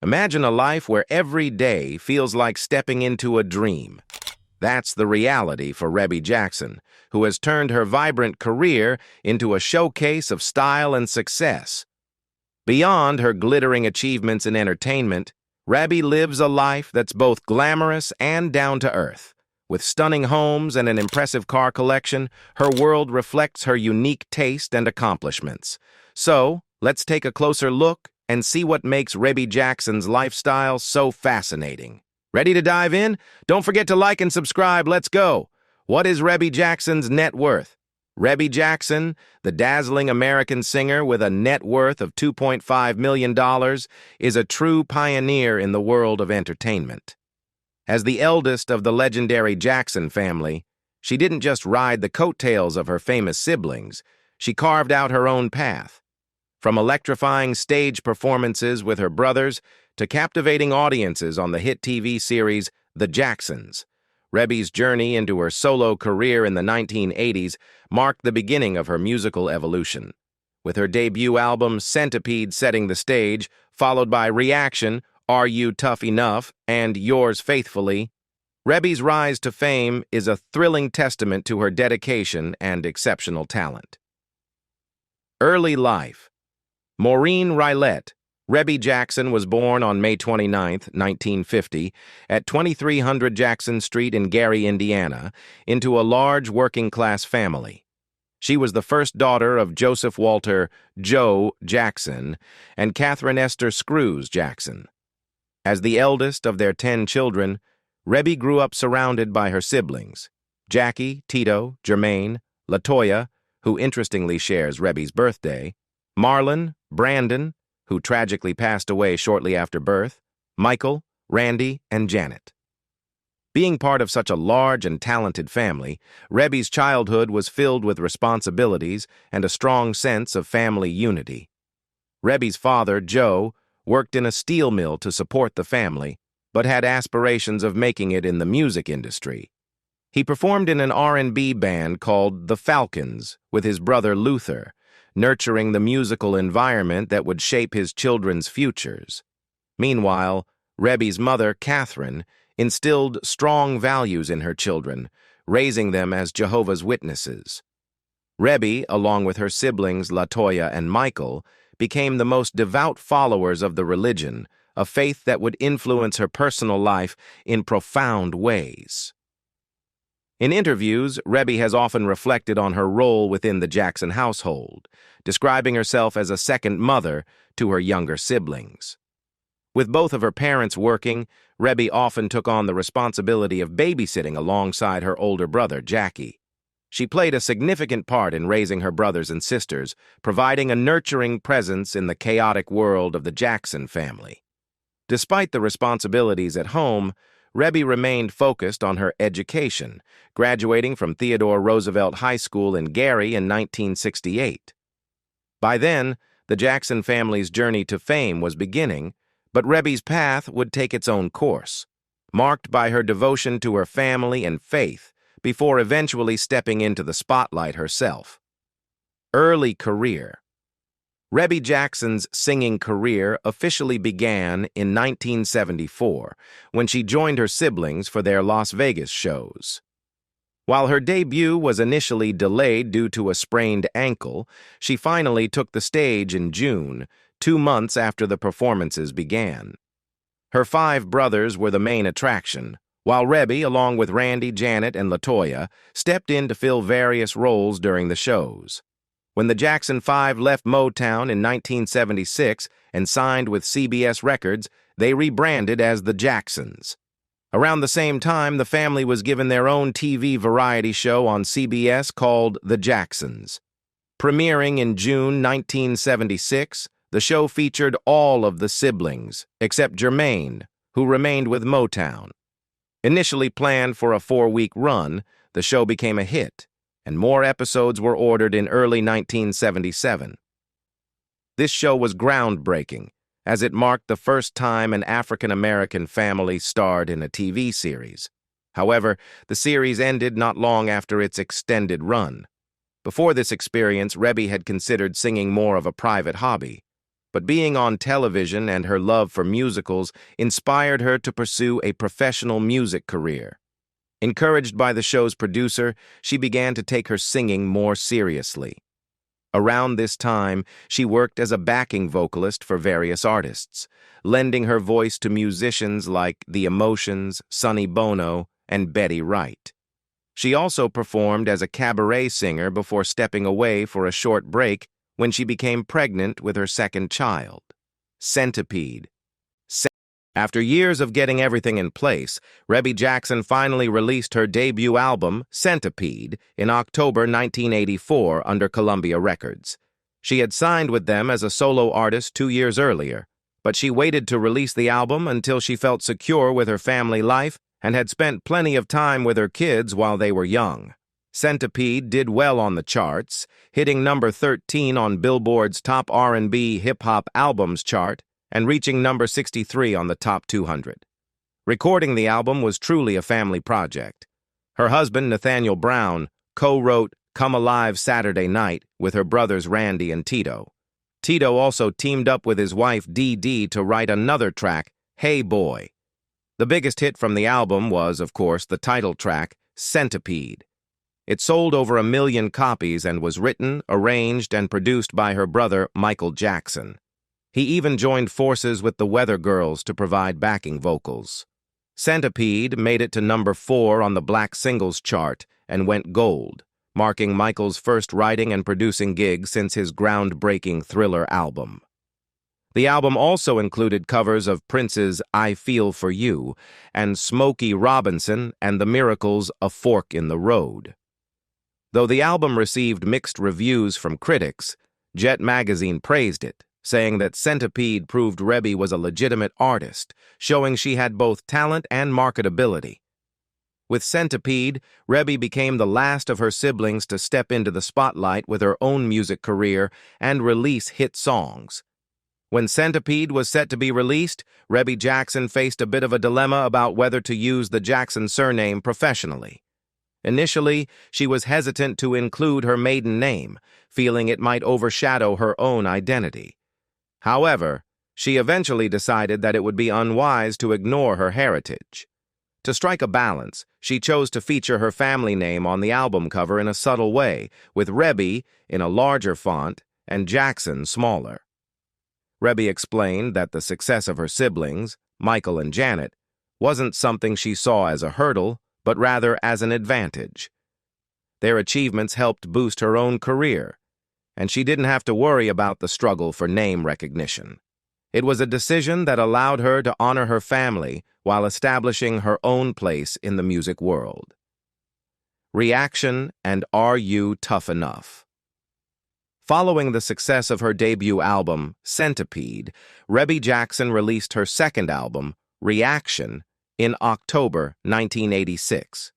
Imagine a life where every day feels like stepping into a dream. That's the reality for Rebbie Jackson, who has turned her vibrant career into a showcase of style and success. Beyond her glittering achievements in entertainment, Rebbie lives a life that's both glamorous and down-to-earth. With stunning homes and an impressive car collection, her world reflects her unique taste and accomplishments. So, let's take a closer look and see what makes Rebbie Jackson's lifestyle so fascinating. Ready to dive in? Don't forget to like and subscribe. Let's go! What is Rebbie Jackson's net worth? Rebbie Jackson, the dazzling American singer with a net worth of $2.5 million, is a true pioneer in the world of entertainment. As the eldest of the legendary Jackson family, she didn't just ride the coattails of her famous siblings, she carved out her own path. From electrifying stage performances with her brothers to captivating audiences on the hit TV series The Jacksons, Rebbie's journey into her solo career in the 1980s marked the beginning of her musical evolution. With her debut album Centipede setting the stage, followed by Reaction, Are You Tough Enough, and Yours Faithfully, Rebbie's rise to fame is a thrilling testament to her dedication and exceptional talent. Early life. Maureen Rylette, Rebbie Jackson was born on May 29, 1950, at 2300 Jackson Street in Gary, Indiana, into a large working-class family. She was the first daughter of Joseph Walter "Joe" Jackson and Catherine Esther Screws Jackson. As the eldest of their 10 children, Rebbie grew up surrounded by her siblings, Jackie, Tito, Jermaine, LaToya, who interestingly shares Rebbie's birthday, Marlon, Brandon, who tragically passed away shortly after birth, Michael, Randy, and Janet. Being part of such a large and talented family, Rebbie's childhood was filled with responsibilities and a strong sense of family unity. Rebbie's father, Joe, worked in a steel mill to support the family, but had aspirations of making it in the music industry. He performed in an R&B band called the Falcons with his brother Luther, nurturing the musical environment that would shape his children's futures. Meanwhile, Rebbie's mother, Catherine, instilled strong values in her children, raising them as Jehovah's Witnesses. Rebbie, along with her siblings LaToya and Michael, became the most devout followers of the religion, a faith that would influence her personal life in profound ways. In interviews, Rebbie has often reflected on her role within the Jackson household, describing herself as a second mother to her younger siblings. With both of her parents working, Rebbie often took on the responsibility of babysitting alongside her older brother, Jackie. She played a significant part in raising her brothers and sisters, providing a nurturing presence in the chaotic world of the Jackson family. Despite the responsibilities at home, Rebbie remained focused on her education, graduating from Theodore Roosevelt High School in Gary in 1968. By then, the Jackson family's journey to fame was beginning, but Rebbie's path would take its own course, marked by her devotion to her family and faith before eventually stepping into the spotlight herself. Early career. Rebbie Jackson's singing career officially began in 1974 when she joined her siblings for their Las Vegas shows. While her debut was initially delayed due to a sprained ankle, she finally took the stage in June, 2 months after the performances began. Her 5 brothers were the main attraction, while Rebbie, along with Randy, Janet, and LaToya, stepped in to fill various roles during the shows. When the Jackson 5 left Motown in 1976 and signed with CBS Records, they rebranded as the Jacksons. Around the same time, the family was given their own TV variety show on CBS called The Jacksons. Premiering in June 1976, the show featured all of the siblings, except Jermaine, who remained with Motown. Initially planned for a 4-week run, the show became a hit, and more episodes were ordered in early 1977. This show was groundbreaking, as it marked the first time an African-American family starred in a TV series. However, the series ended not long after its extended run. Before this experience, Rebbie had considered singing more of a private hobby. but being on television and her love for musicals inspired her to pursue a professional music career. Encouraged by the show's producer, she began to take her singing more seriously. Around this time, she worked as a backing vocalist for various artists, lending her voice to musicians like The Emotions, Sonny Bono, and Betty Wright. She also performed as a cabaret singer before stepping away for a short break when she became pregnant with her second child. Centipede. After years of getting everything in place, Rebbie Jackson finally released her debut album, Centipede, in October 1984 under Columbia Records. She had signed with them as a solo artist 2 years earlier, but she waited to release the album until she felt secure with her family life and had spent plenty of time with her kids while they were young. Centipede did well on the charts, hitting number 13 on Billboard's Top R&B Hip-Hop Albums chart, and reaching number 63 on the Top 200. Recording the album was truly a family project. Her husband, Nathaniel Brown, co-wrote Come Alive Saturday Night with her brothers Randy and Tito. Tito also teamed up with his wife Dee Dee to write another track, Hey Boy. The biggest hit from the album was, of course, the title track, Centipede. It sold over 1 million copies and was written, arranged, and produced by her brother, Michael Jackson. He even joined forces with the Weather Girls to provide backing vocals. Centipede made it to number 4 on the Black Singles chart and went gold, marking Michael's first writing and producing gig since his groundbreaking Thriller album. The album also included covers of Prince's I Feel For You and Smokey Robinson and the Miracles' A Fork in the Road. Though the album received mixed reviews from critics, Jet magazine praised it, saying that Centipede proved Rebbie was a legitimate artist, showing she had both talent and marketability. With Centipede, Rebbie became the last of her siblings to step into the spotlight with her own music career and release hit songs. When Centipede was set to be released, Rebbie Jackson faced a bit of a dilemma about whether to use the Jackson surname professionally. Initially, she was hesitant to include her maiden name, feeling it might overshadow her own identity. However, she eventually decided that it would be unwise to ignore her heritage. To strike a balance, she chose to feature her family name on the album cover in a subtle way, with Rebbie in a larger font and Jackson smaller. Rebbie explained that the success of her siblings, Michael and Janet, wasn't something she saw as a hurdle, but rather as an advantage. Their achievements helped boost her own career, and she didn't have to worry about the struggle for name recognition. It was a decision that allowed her to honor her family while establishing her own place in the music world. Reaction and Are You Tough Enough? Following the success of her debut album, Centipede, Rebbie Jackson released her second album, Reaction, in October 1986.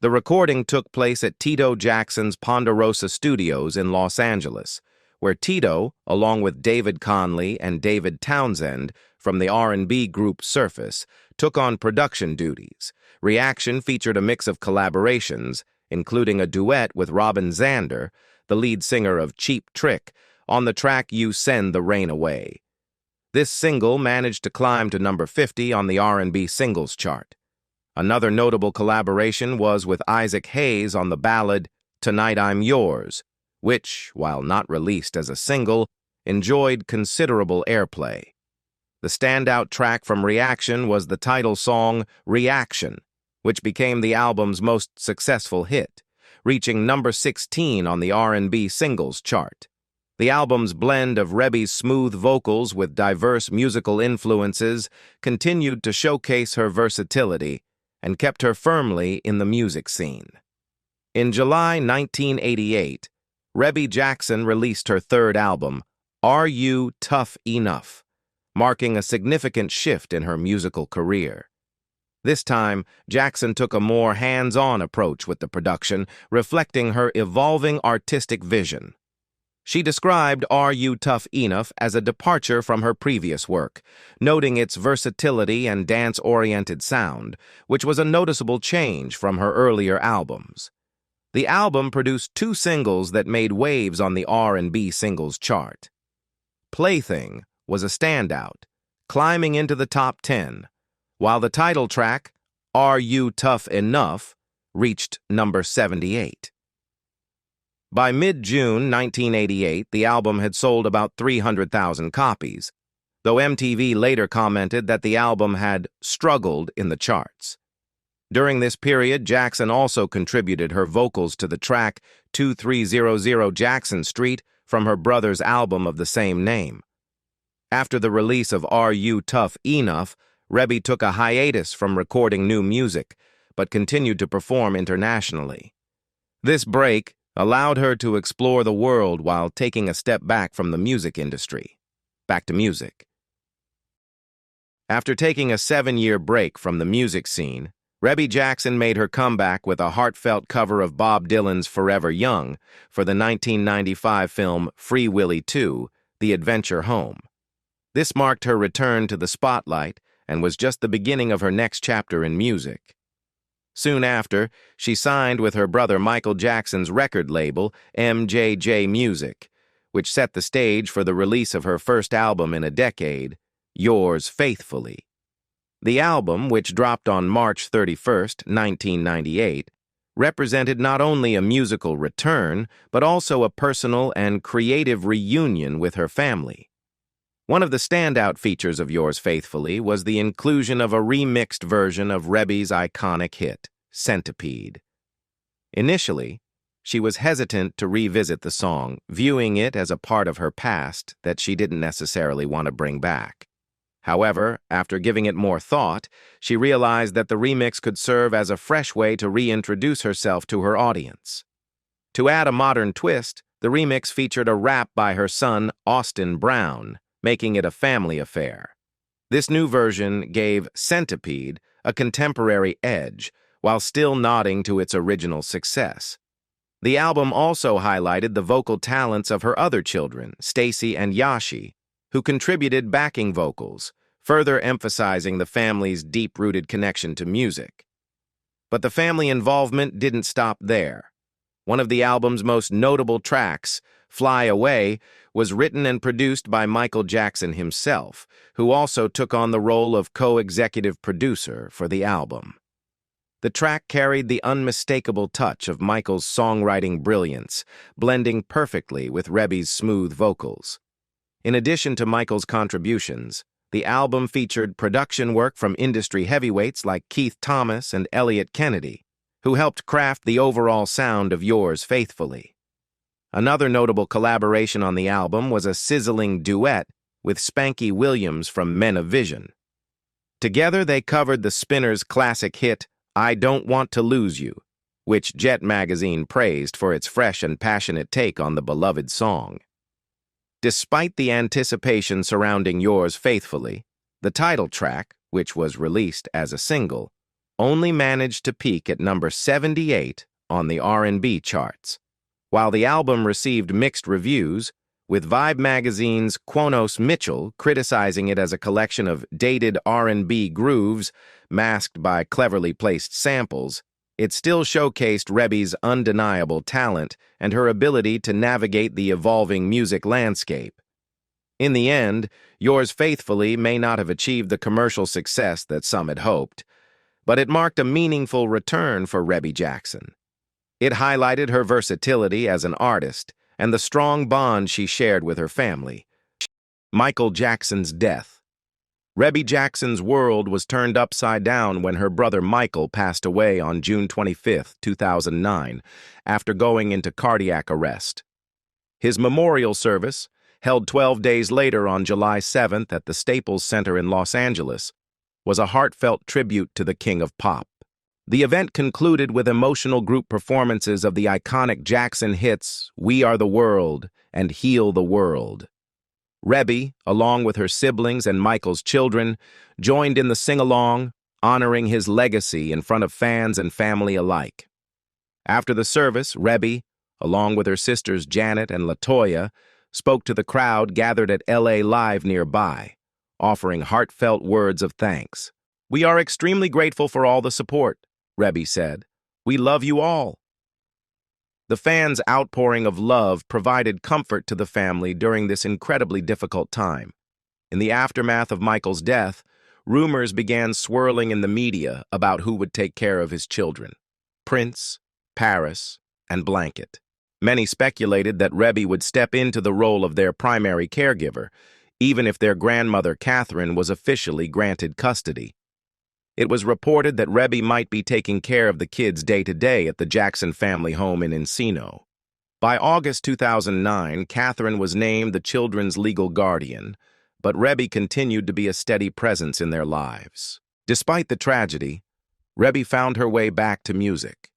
The recording took place at Tito Jackson's Ponderosa Studios in Los Angeles, where Tito, along with David Conley and David Townsend from the R&B group Surface, took on production duties. Reaction featured a mix of collaborations, including a duet with Robin Zander, the lead singer of Cheap Trick, on the track You Send the Rain Away. This single managed to climb to number 50 on the R&B singles chart. Another notable collaboration was with Isaac Hayes on the ballad Tonight I'm Yours, which, while not released as a single, enjoyed considerable airplay. The standout track from Reaction was the title song Reaction, which became the album's most successful hit, reaching number 16 on the R&B singles chart. The album's blend of Rebbie's smooth vocals with diverse musical influences continued to showcase her versatility and kept her firmly in the music scene. In July 1988, Rebbie Jackson released her third album, Are You Tough Enough?, marking a significant shift in her musical career. This time, Jackson took a more hands-on approach with the production, reflecting her evolving artistic vision. She described Are You Tough Enough as a departure from her previous work, noting its versatility and dance-oriented sound, which was a noticeable change from her earlier albums. The album produced 2 singles that made waves on the R&B singles chart. Plaything was a standout, climbing into the top 10, while the title track, Are You Tough Enough, reached number 78. By mid-June 1988, the album had sold about 300,000 copies, though MTV later commented that the album had struggled in the charts. During this period, Jackson also contributed her vocals to the track 2300 Jackson Street from her brother's album of the same name. After the release of Are You Tough Enough, Rebbie took a hiatus from recording new music, but continued to perform internationally. This break allowed her to explore the world while taking a step back from the music industry. Back to music. After taking a 7-year break from the music scene, Rebbie Jackson made her comeback with a heartfelt cover of Bob Dylan's Forever Young for the 1995 film Free Willy 2, The Adventure Home. This marked her return to the spotlight and was just the beginning of her next chapter in music. Soon after, she signed with her brother Michael Jackson's record label, MJJ Music, which set the stage for the release of her first album in a decade, Yours Faithfully. The album, which dropped on March 31, 1998, represented not only a musical return, but also a personal and creative reunion with her family. One of the standout features of Yours Faithfully was the inclusion of a remixed version of Rebbie's iconic hit, Centipede. Initially, she was hesitant to revisit the song, viewing it as a part of her past that she didn't necessarily want to bring back. However, after giving it more thought, she realized that the remix could serve as a fresh way to reintroduce herself to her audience. To add a modern twist, the remix featured a rap by her son, Austin Brown, making it a family affair. This new version gave Centipede a contemporary edge, while still nodding to its original success. The album also highlighted the vocal talents of her other children, Stacy and Yashi, who contributed backing vocals, further emphasizing the family's deep-rooted connection to music. But the family involvement didn't stop there. One of the album's most notable tracks, Fly Away, was written and produced by Michael Jackson himself, who also took on the role of co-executive producer for the album. The track carried the unmistakable touch of Michael's songwriting brilliance, blending perfectly with Rebbie's smooth vocals. In addition to Michael's contributions, the album featured production work from industry heavyweights like Keith Thomas and Elliot Kennedy, who helped craft the overall sound of Yours Faithfully. Another notable collaboration on the album was a sizzling duet with Spanky Williams from Men of Vision. Together, they covered the Spinners' classic hit, I Don't Want to Lose You, which Jet magazine praised for its fresh and passionate take on the beloved song. Despite the anticipation surrounding Yours Faithfully, the title track, which was released as a single, only managed to peak at number 78 on the R&B charts. While the album received mixed reviews, with Vibe magazine's Quonos Mitchell criticizing it as a collection of dated R&B grooves masked by cleverly placed samples, it still showcased Rebbie's undeniable talent and her ability to navigate the evolving music landscape. In the end, Yours Faithfully may not have achieved the commercial success that some had hoped, but it marked a meaningful return for Rebbie Jackson. It highlighted her versatility as an artist and the strong bond she shared with her family. Michael Jackson's death. Rebbie Jackson's world was turned upside down when her brother Michael passed away on June 25, 2009, after going into cardiac arrest. His memorial service, held 12 days later on July 7th at the Staples Center in Los Angeles, was a heartfelt tribute to the King of Pop. The event concluded with emotional group performances of the iconic Jackson hits We Are the World and Heal the World. Rebbie, along with her siblings and Michael's children, joined in the sing-along, honoring his legacy in front of fans and family alike. After the service, Rebbie, along with her sisters Janet and LaToya, spoke to the crowd gathered at LA Live nearby, offering heartfelt words of thanks. "We are extremely grateful for all the support," Rebbie said. "We love you all." The fans' outpouring of love provided comfort to the family during this incredibly difficult time. In the aftermath of Michael's death, rumors began swirling in the media about who would take care of his children: Prince, Paris, and Blanket. Many speculated that Rebbie would step into the role of their primary caregiver, even if their grandmother Catherine was officially granted custody. It was reported that Rebbie might be taking care of the kids day to day at the Jackson family home in Encino. By August 2009, Catherine was named the children's legal guardian, but Rebbie continued to be a steady presence in their lives. Despite the tragedy, Rebbie found her way back to music.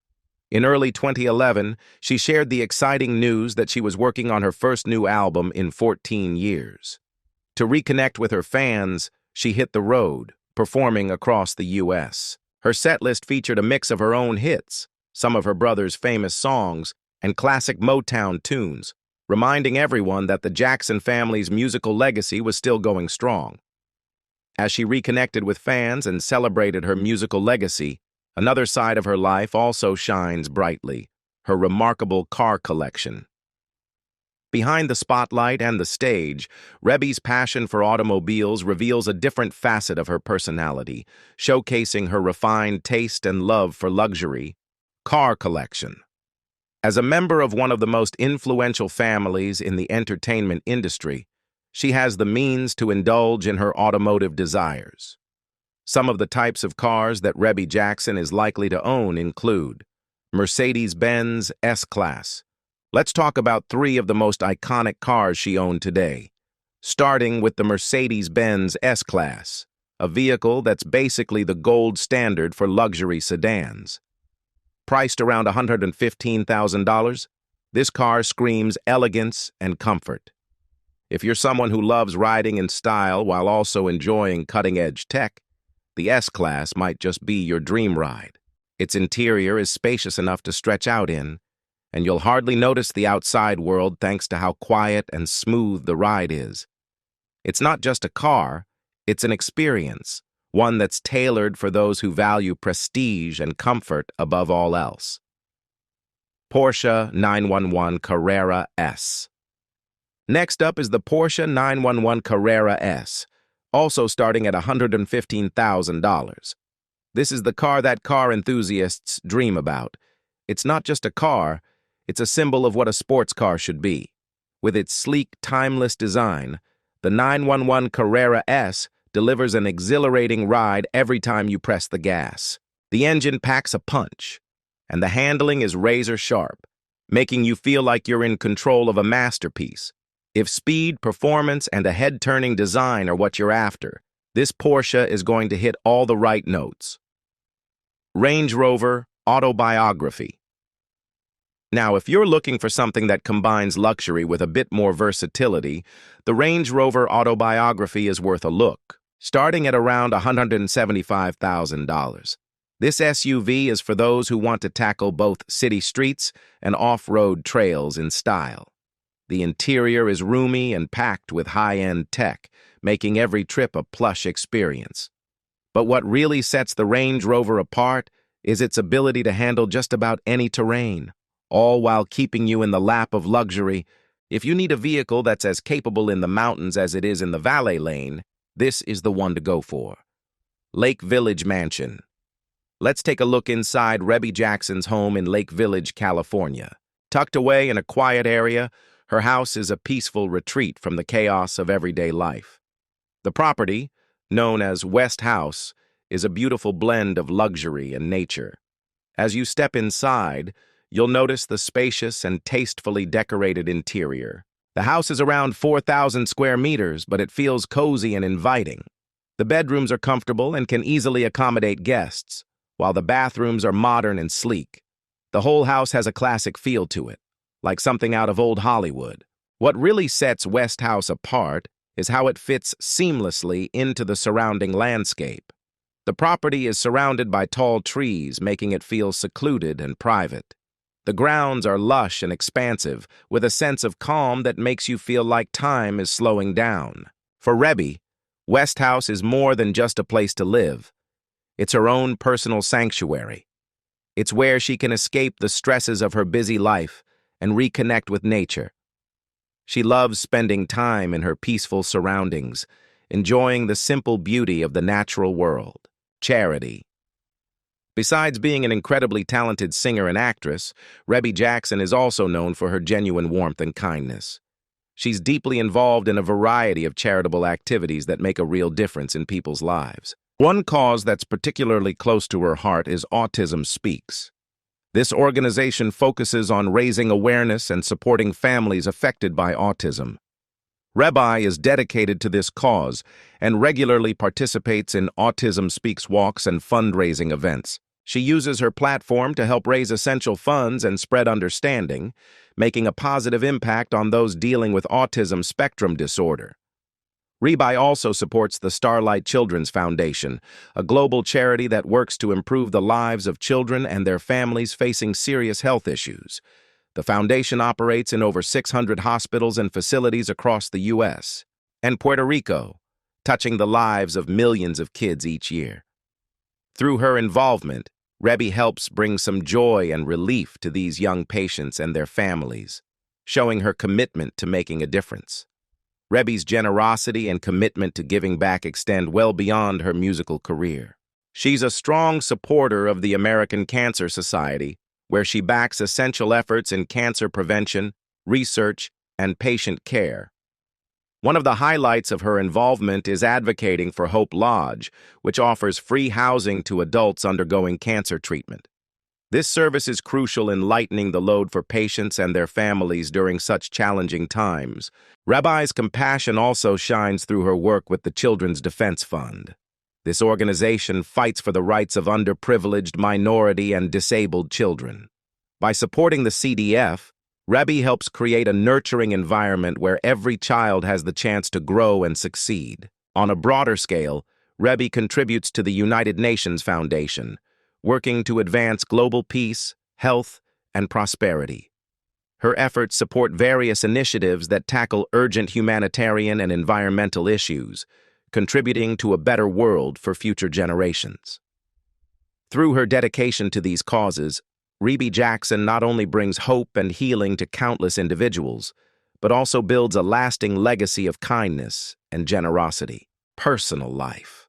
In early 2011, she shared the exciting news that she was working on her first new album in 14 years. To reconnect with her fans, she hit the road, performing across the U.S. Her setlist featured a mix of her own hits, some of her brother's famous songs, and classic Motown tunes, reminding everyone that the Jackson family's musical legacy was still going strong. As she reconnected with fans and celebrated her musical legacy, another side of her life also shines brightly: her remarkable car collection. Behind the spotlight and the stage, Rebbie's passion for automobiles reveals a different facet of her personality, showcasing her refined taste and love for luxury. Car collection. As a member of one of the most influential families in the entertainment industry, she has the means to indulge in her automotive desires. Some of the types of cars that Rebbie Jackson is likely to own include Mercedes-Benz S-Class. Let's talk about three of the most iconic cars she owned today, starting with the Mercedes-Benz S-Class, a vehicle that's basically the gold standard for luxury sedans. Priced around $115,000, this car screams elegance and comfort. If you're someone who loves riding in style while also enjoying cutting-edge tech, the S-Class might just be your dream ride. Its interior is spacious enough to stretch out in, and you'll hardly notice the outside world thanks to how quiet and smooth the ride is. It's not just a car, it's an experience, one that's tailored for those who value prestige and comfort above all else. Porsche 911 Carrera S. Next up is the Porsche 911 Carrera S, also starting at $115,000. This is the car that car enthusiasts dream about. It's not just a car, it's a symbol of what a sports car should be. With its sleek, timeless design, the 911 Carrera S delivers an exhilarating ride every time you press the gas. The engine packs a punch, and the handling is razor-sharp, making you feel like you're in control of a masterpiece. If speed, performance, and a head-turning design are what you're after, this Porsche is going to hit all the right notes. Range Rover Autobiography. Now, if you're looking for something that combines luxury with a bit more versatility, the Range Rover Autobiography is worth a look, starting at around $175,000. This SUV is for those who want to tackle both city streets and off-road trails in style. The interior is roomy and packed with high-end tech, making every trip a plush experience. But what really sets the Range Rover apart is its ability to handle just about any terrain, all while keeping you in the lap of luxury. If you need a vehicle that's as capable in the mountains as it is in the valet lane, this is the one to go for. Lake Village Mansion. Let's take a look inside Rebbie Jackson's home in Lake Village, California. Tucked away in a quiet area, her house is a peaceful retreat from the chaos of everyday life. The property, known as West House, is a beautiful blend of luxury and nature. As you step inside, you'll notice the spacious and tastefully decorated interior. The house is around 4,000 square meters, but it feels cozy and inviting. The bedrooms are comfortable and can easily accommodate guests, while the bathrooms are modern and sleek. The whole house has a classic feel to it, like something out of old Hollywood. What really sets West House apart is how it fits seamlessly into the surrounding landscape. The property is surrounded by tall trees, making it feel secluded and private. The grounds are lush and expansive, with a sense of calm that makes you feel like time is slowing down. For Rebbie, West House is more than just a place to live. It's her own personal sanctuary. It's where she can escape the stresses of her busy life and reconnect with nature. She loves spending time in her peaceful surroundings, enjoying the simple beauty of the natural world. Charity. Besides being an incredibly talented singer and actress, Rebbie Jackson is also known for her genuine warmth and kindness. She's deeply involved in a variety of charitable activities that make a real difference in people's lives. One cause that's particularly close to her heart is Autism Speaks. This organization focuses on raising awareness and supporting families affected by autism. Rebbie is dedicated to this cause and regularly participates in Autism Speaks walks and fundraising events. She uses her platform to help raise essential funds and spread understanding, making a positive impact on those dealing with autism spectrum disorder. Rebbie also supports the Starlight Children's Foundation, a global charity that works to improve the lives of children and their families facing serious health issues. The foundation operates in over 600 hospitals and facilities across the U.S. and Puerto Rico, touching the lives of millions of kids each year. Through her involvement, Rebbie helps bring some joy and relief to these young patients and their families, showing her commitment to making a difference. Rebbie's generosity and commitment to giving back extend well beyond her musical career. She's a strong supporter of the American Cancer Society, where she backs essential efforts in cancer prevention, research, and patient care. One of the highlights of her involvement is advocating for Hope Lodge, which offers free housing to adults undergoing cancer treatment. This service is crucial in lightening the load for patients and their families during such challenging times. Rebbie's compassion also shines through her work with the Children's Defense Fund. This organization fights for the rights of underprivileged, minority, and disabled children. By supporting the CDF, Rebbie helps create a nurturing environment where every child has the chance to grow and succeed. On a broader scale, Rebbie contributes to the United Nations Foundation, working to advance global peace, health, and prosperity. Her efforts support various initiatives that tackle urgent humanitarian and environmental issues, contributing to a better world for future generations. Through her dedication to these causes, Rebbie Jackson not only brings hope and healing to countless individuals, but also builds a lasting legacy of kindness and generosity. Personal life.